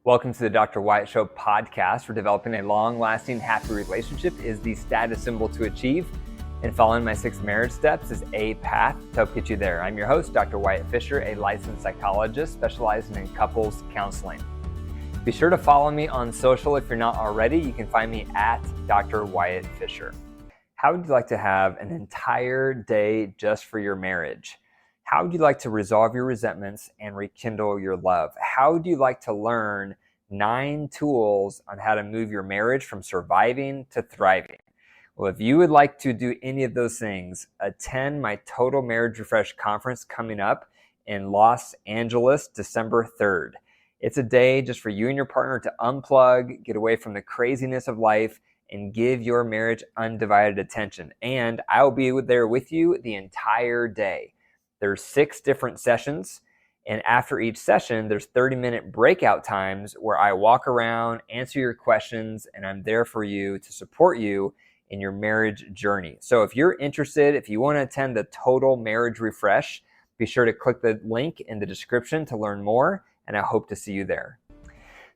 Welcome to the Dr. Wyatt Show podcast. For developing a long-lasting, happy relationship is the status symbol to achieve, and following my 6 marriage steps is a path to help get you there. I'm your host, Dr. Wyatt Fisher, a licensed psychologist specializing in couples counseling. Be sure to follow me on social if you're not already. You can find me at Dr. Wyatt Fisher. How would you like to have an entire day just for your marriage? How would you like to resolve your resentments and rekindle your love? How would you like to learn 9 tools on how to move your marriage from surviving to thriving? Well, if you would like to do any of those things, attend my Total Marriage Refresh conference coming up in Los Angeles, December 3rd. It's a day just for you and your partner to unplug, get away from the craziness of life, and give your marriage undivided attention. And I will be there with you the entire day. There's 6 different sessions, and after each session, there's 30-minute breakout times where I walk around, answer your questions, and I'm there for you to support you in your marriage journey. So if you're interested, if you want to attend the Total Marriage Refresh, be sure to click the link in the description to learn more, and I hope to see you there.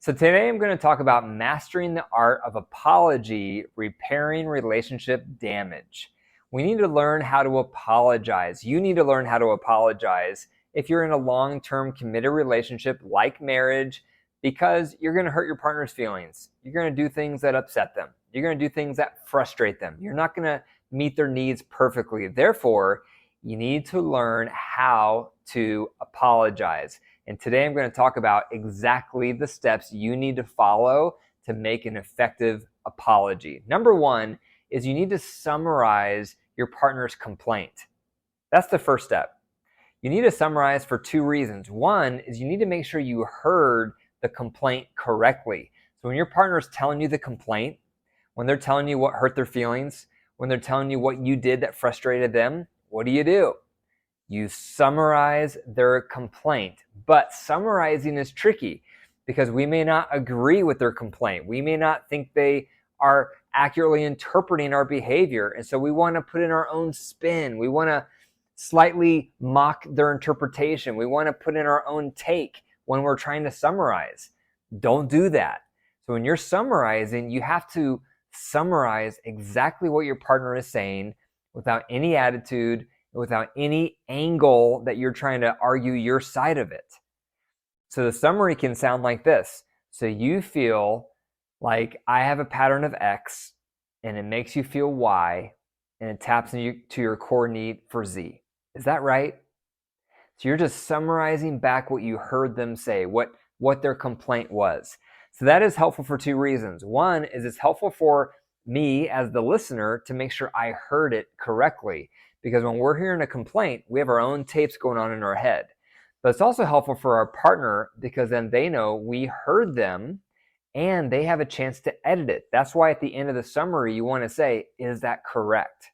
So today I'm going to talk about mastering the art of apology, repairing relationship damage. We need to learn how to apologize. You need to learn how to apologize if you're in a long-term committed relationship like marriage, because you're going to hurt your partner's feelings. You're going to do things that upset them. You're going to do things that frustrate them. You're not going to meet their needs perfectly. Therefore, you need to learn how to apologize. And today I'm going to talk about exactly the steps you need to follow to make an effective apology. Number 1 is you need to summarize your partner's complaint. That's the first step. You need to summarize for 2 reasons. One is you need to make sure you heard the complaint correctly. So when your partner is telling you the complaint, when they're telling you what hurt their feelings, when they're telling you what you did that frustrated them, what do? You summarize their complaint. But summarizing is tricky because we may not agree with their complaint. We may not think they are accurately interpreting our behavior. And so we want to put in our own spin. We want to slightly mock their interpretation. We want to put in our own take when we're trying to summarize. Don't do that. So when you're summarizing, you have to summarize exactly what your partner is saying without any attitude, without any angle that you're trying to argue your side of it. So the summary can sound like this. So you feel like I have a pattern of X and it makes you feel Y and it taps into your core need for Z. Is that right? So you're just summarizing back what you heard them say, what their complaint was. So that is helpful for 2 reasons. One is it's helpful for me as the listener to make sure I heard it correctly. Because when we're hearing a complaint, we have our own tapes going on in our head. But it's also helpful for our partner because then they know we heard them and they have a chance to edit it. That's why at the end of the summary, you want to say, is that correct?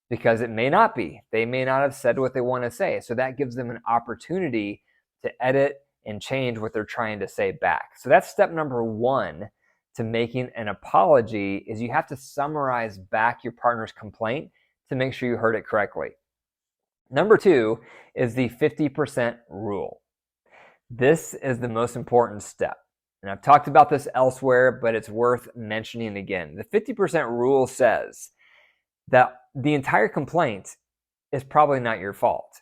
Because it may not be. They may not have said what they want to say. So that gives them an opportunity to edit and change what they're trying to say back. So that's step number 1 to making an apology is you have to summarize back your partner's complaint to make sure you heard it correctly. Number 2 is the 50% rule. This is the most important step. And I've talked about this elsewhere, but it's worth mentioning again. The 50% rule says that the entire complaint is probably not your fault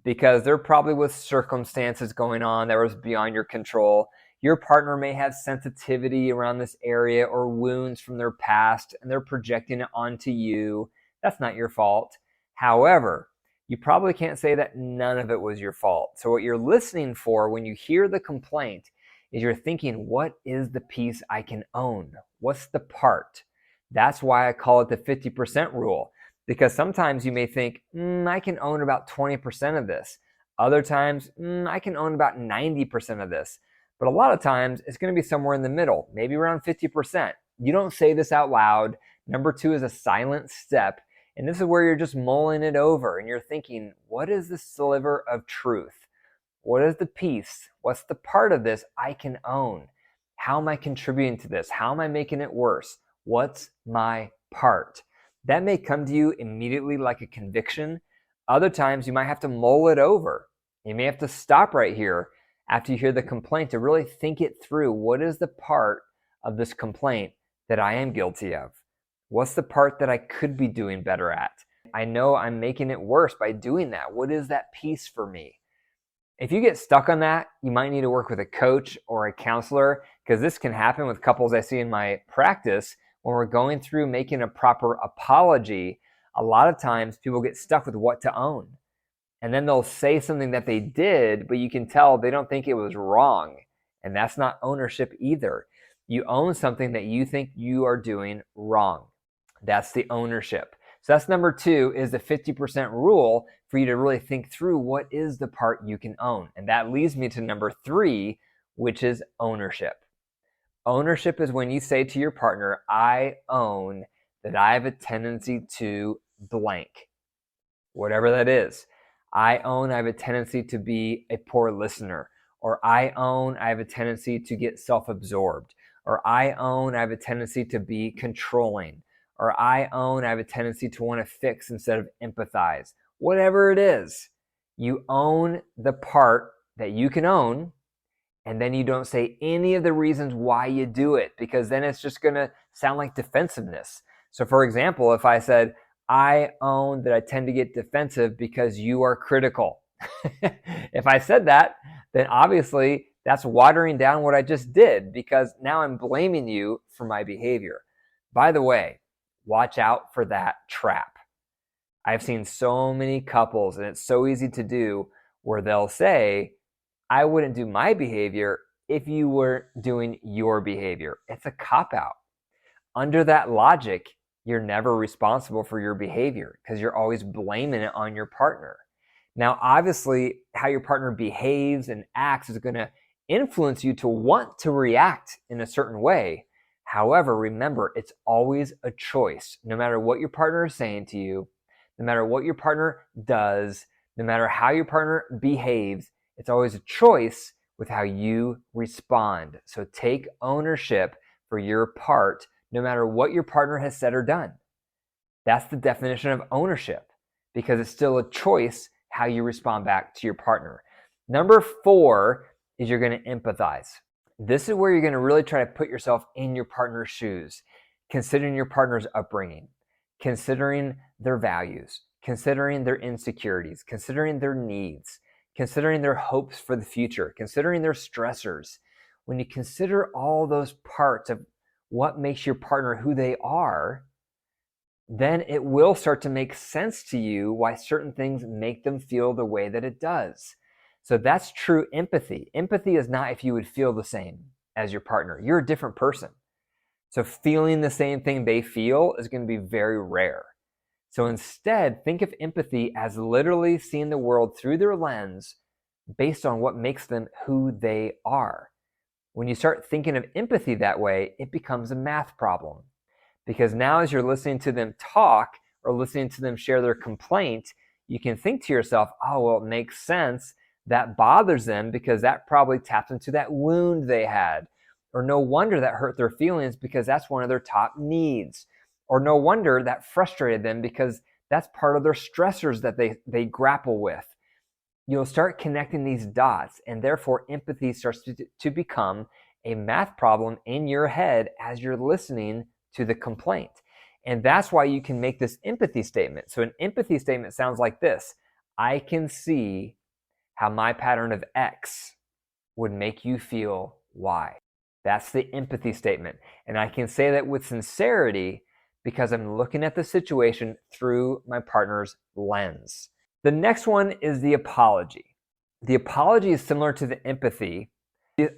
because there probably was circumstances going on that was beyond your control. Your partner may have sensitivity around this area or wounds from their past, and they're projecting it onto you. That's not your fault. However, you probably can't say that none of it was your fault. So what you're listening for when you hear the complaint is you're thinking, what is the piece I can own? What's the part? That's why I call it the 50% rule. Because sometimes you may think, I can own about 20% of this. Other times, I can own about 90% of this. But a lot of times, it's going to be somewhere in the middle, maybe around 50%. You don't say this out loud. Number 2 is a silent step. And this is where you're just mulling it over and you're thinking, what is the sliver of truth? What is the piece? What's the part of this I can own? How am I contributing to this? How am I making it worse? What's my part? That may come to you immediately like a conviction. Other times you might have to mull it over. You may have to stop right here after you hear the complaint to really think it through. What is the part of this complaint that I am guilty of? What's the part that I could be doing better at? I know I'm making it worse by doing that. What is that piece for me? If you get stuck on that, you might need to work with a coach or a counselor, because this can happen with couples I see in my practice. When we're going through making a proper apology, a lot of times people get stuck with what to own. And then they'll say something that they did, but you can tell they don't think it was wrong. And that's not ownership either. You own something that you think you are doing wrong. That's the ownership. So that's number 2, is the 50% rule, for you to really think through what is the part you can own. And that leads me to number 3, which is ownership. Ownership is when you say to your partner, I own that I have a tendency to blank, whatever that is. I own I have a tendency to be a poor listener, or I own I have a tendency to get self-absorbed, or I own I have a tendency to be controlling, or I own I have a tendency to want to fix instead of empathize. Whatever it is, you own the part that you can own, and then you don't say any of the reasons why you do it, because then it's just going to sound like defensiveness. So for example, if I said, I own that I tend to get defensive because you are critical. If I said that, then obviously that's watering down what I just did, because now I'm blaming you for my behavior. By the way, watch out for that trap. I've seen so many couples, and it's so easy to do, where they'll say, I wouldn't do my behavior if you were doing your behavior. It's a cop-out. Under that logic, you're never responsible for your behavior, because you're always blaming it on your partner. Now, obviously, how your partner behaves and acts is going to influence you to want to react in a certain way. However, remember, it's always a choice. No matter what your partner is saying to you, no matter what your partner does, no matter how your partner behaves, it's always a choice with how you respond. So take ownership for your part, no matter what your partner has said or done. That's the definition of ownership, because it's still a choice how you respond back to your partner. Number 4 is you're going to empathize. This is where you're going to really try to put yourself in your partner's shoes, considering your partner's upbringing, considering their values, considering their insecurities, considering their needs, considering their hopes for the future, considering their stressors. When you consider all those parts of what makes your partner who they are, then it will start to make sense to you why certain things make them feel the way that it does. So that's true empathy. Empathy is not if you would feel the same as your partner. You're a different person. So feeling the same thing they feel is going to be very rare. So instead, think of empathy as literally seeing the world through their lens based on what makes them who they are. When you start thinking of empathy that way, it becomes a math problem. Because now as you're listening to them talk or listening to them share their complaint, you can think to yourself, oh, well, it makes sense. That bothers them because that probably taps into that wound they had. Or no wonder that hurt their feelings because that's one of their top needs. Or no wonder that frustrated them because that's part of their stressors that they grapple with. You'll start connecting these dots, and therefore empathy starts to become a math problem in your head as you're listening to the complaint. And that's why you can make this empathy statement. So an empathy statement sounds like this: I can see how my pattern of X would make you feel Y. That's the empathy statement. And I can say that with sincerity because I'm looking at the situation through my partner's lens. The next one is the apology. The apology is similar to the empathy.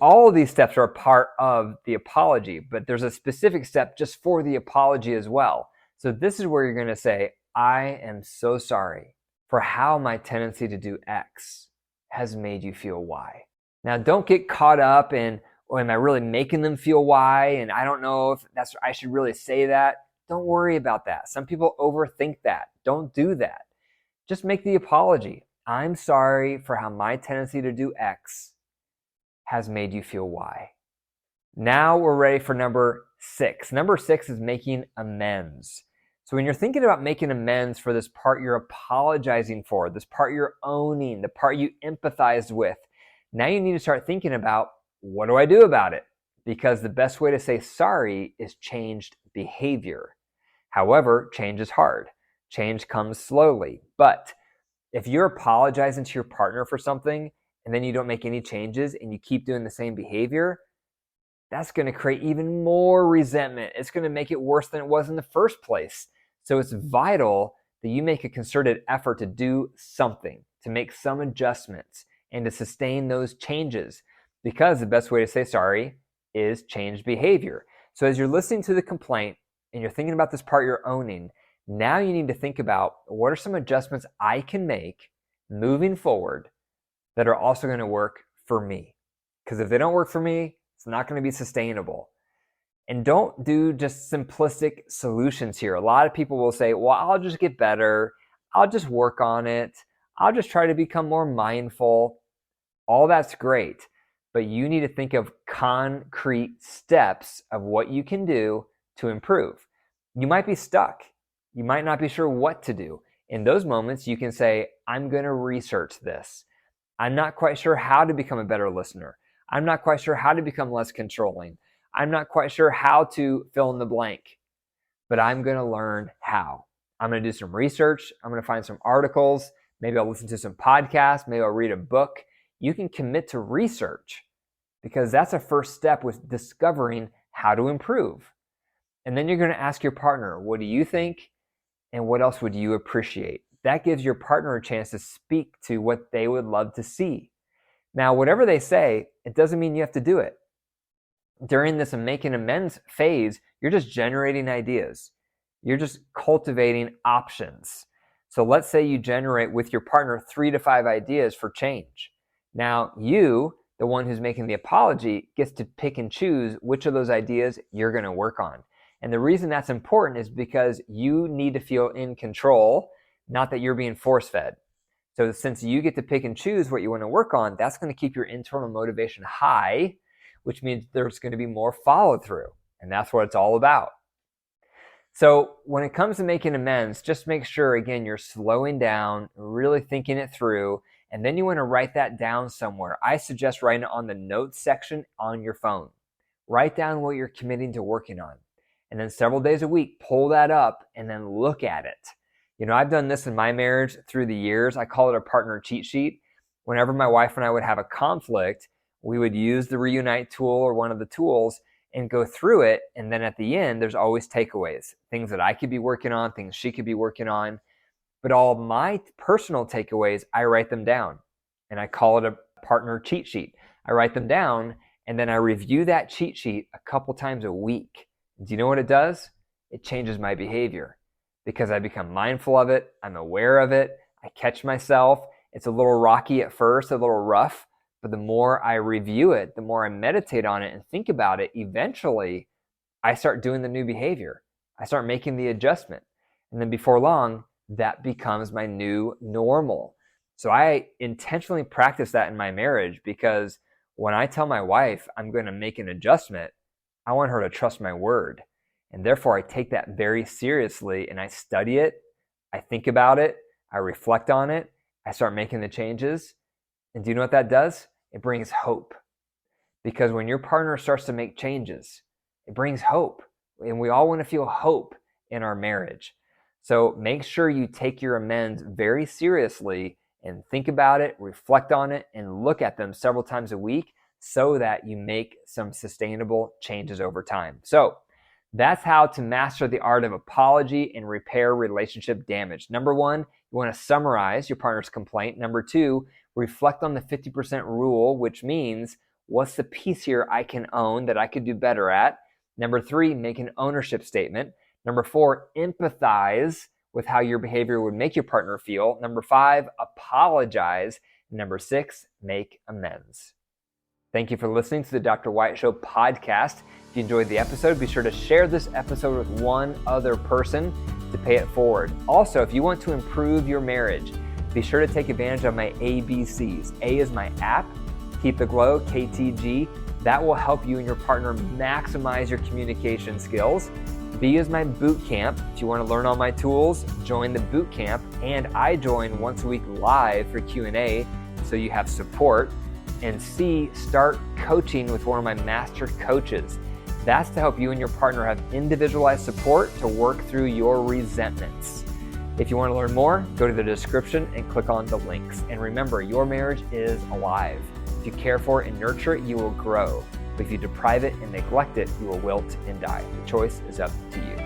All of these steps are a part of the apology, but there's a specific step just for the apology as well. So this is where you're going to say, I am so sorry for how my tendency to do X has made you feel Y. Now, don't get caught up in, oh, am I really making them feel Y? And I don't know if I should really say that. Don't worry about that. Some people overthink that. Don't do that. Just make the apology. I'm sorry for how my tendency to do X has made you feel Y. Now we're ready for number 6. Number 6 is making amends. So when you're thinking about making amends for this part you're apologizing for, this part you're owning, the part you empathized with, Now you need to start thinking about, what do I do about it? Because the best way to say sorry is changed behavior. However, change is hard. Change comes slowly. But if you're apologizing to your partner for something and then you don't make any changes and you keep doing the same behavior, that's going to create even more resentment. It's going to make it worse than it was in the first place. So it's vital that you make a concerted effort to do something, to make some adjustments, and to sustain those changes, because the best way to say sorry is changed behavior. So as you're listening to the complaint and you're thinking about this part you're owning, now you need to think about, what are some adjustments I can make moving forward that are also going to work for me? Because if they don't work for me, it's not going to be sustainable. And don't do just simplistic solutions here. A lot of people will say, well, I'll just get better. I'll just work on it. I'll just try to become more mindful. All that's great. But you need to think of concrete steps of what you can do to improve. You might be stuck. You might not be sure what to do. In those moments, you can say, I'm going to research this. I'm not quite sure how to become a better listener. I'm not quite sure how to become less controlling. I'm not quite sure how to fill in the blank, but I'm going to learn how. I'm going to do some research. I'm going to find some articles. Maybe I'll listen to some podcasts. Maybe I'll read a book. You can commit to research, because that's a first step with discovering how to improve. And then you're going to ask your partner, what do you think? And what else would you appreciate? That gives your partner a chance to speak to what they would love to see. Now, whatever they say, it doesn't mean you have to do it. During this making amends phase, you're just generating ideas. You're just cultivating options. So let's say you generate with your partner 3 to 5 ideas for change. Now you, the one who's making the apology, gets to pick and choose which of those ideas you're going to work on. And the reason that's important is because you need to feel in control, not that you're being force-fed. So since you get to pick and choose what you want to work on, that's going to keep your internal motivation high, which means there's going to be more follow-through. And that's what it's all about. So when it comes to making amends, just make sure, again, you're slowing down, really thinking it through, and then you want to write that down somewhere. I suggest writing it on the notes section on your phone. Write down what you're committing to working on. And then several days a week, pull that up and then look at it. You know, I've done this in my marriage through the years. I call it a partner cheat sheet. Whenever my wife and I would have a conflict, we would use the Reunite tool or one of the tools and go through it. And then at the end, there's always takeaways, things that I could be working on, things she could be working on. But all my personal takeaways, I write them down. And I call it a partner cheat sheet. I write them down and then I review that cheat sheet a couple times a week. Do you know what it does? It changes my behavior because I become mindful of it. I'm aware of it. I catch myself. It's a little rocky at first, a little rough, but the more I review it, the more I meditate on it and think about it, eventually I start doing the new behavior. I start making the adjustment. And then before long, that becomes my new normal. So I intentionally practice that in my marriage because when I tell my wife I'm going to make an adjustment, I want her to trust my word. And therefore, I take that very seriously and I study it. I think about it. I reflect on it. I start making the changes. And do you know what that does? It brings hope. Because when your partner starts to make changes, it brings hope. And we all want to feel hope in our marriage. So make sure you take your amends very seriously and think about it, reflect on it, and look at them several times a week so that you make some sustainable changes over time. So that's how to master the art of apology and repair relationship damage. Number 1, you want to summarize your partner's complaint. Number 2, reflect on the 50% rule, which means what's the piece here I can own that I could do better at. Number 3, make an ownership statement. Number 4, empathize with how your behavior would make your partner feel. Number 5, apologize. Number 6, make amends. Thank you for listening to the Dr. Wyatt Show podcast. If you enjoyed the episode, be sure to share this episode with one other person to pay it forward. Also, if you want to improve your marriage, be sure to take advantage of my ABCs. A is my app, Keep the Glow, KTG. That will help you and your partner maximize your communication skills. B is my boot camp. If you want to learn all my tools, join the boot camp. And I join once a week live for Q&A, so you have support. And C, start coaching with one of my master coaches. That's to help you and your partner have individualized support to work through your resentments. If you want to learn more, go to the description and click on the links. And remember, your marriage is alive. If you care for it and nurture it, you will grow. But if you deprive it and neglect it, you will wilt and die. The choice is up to you.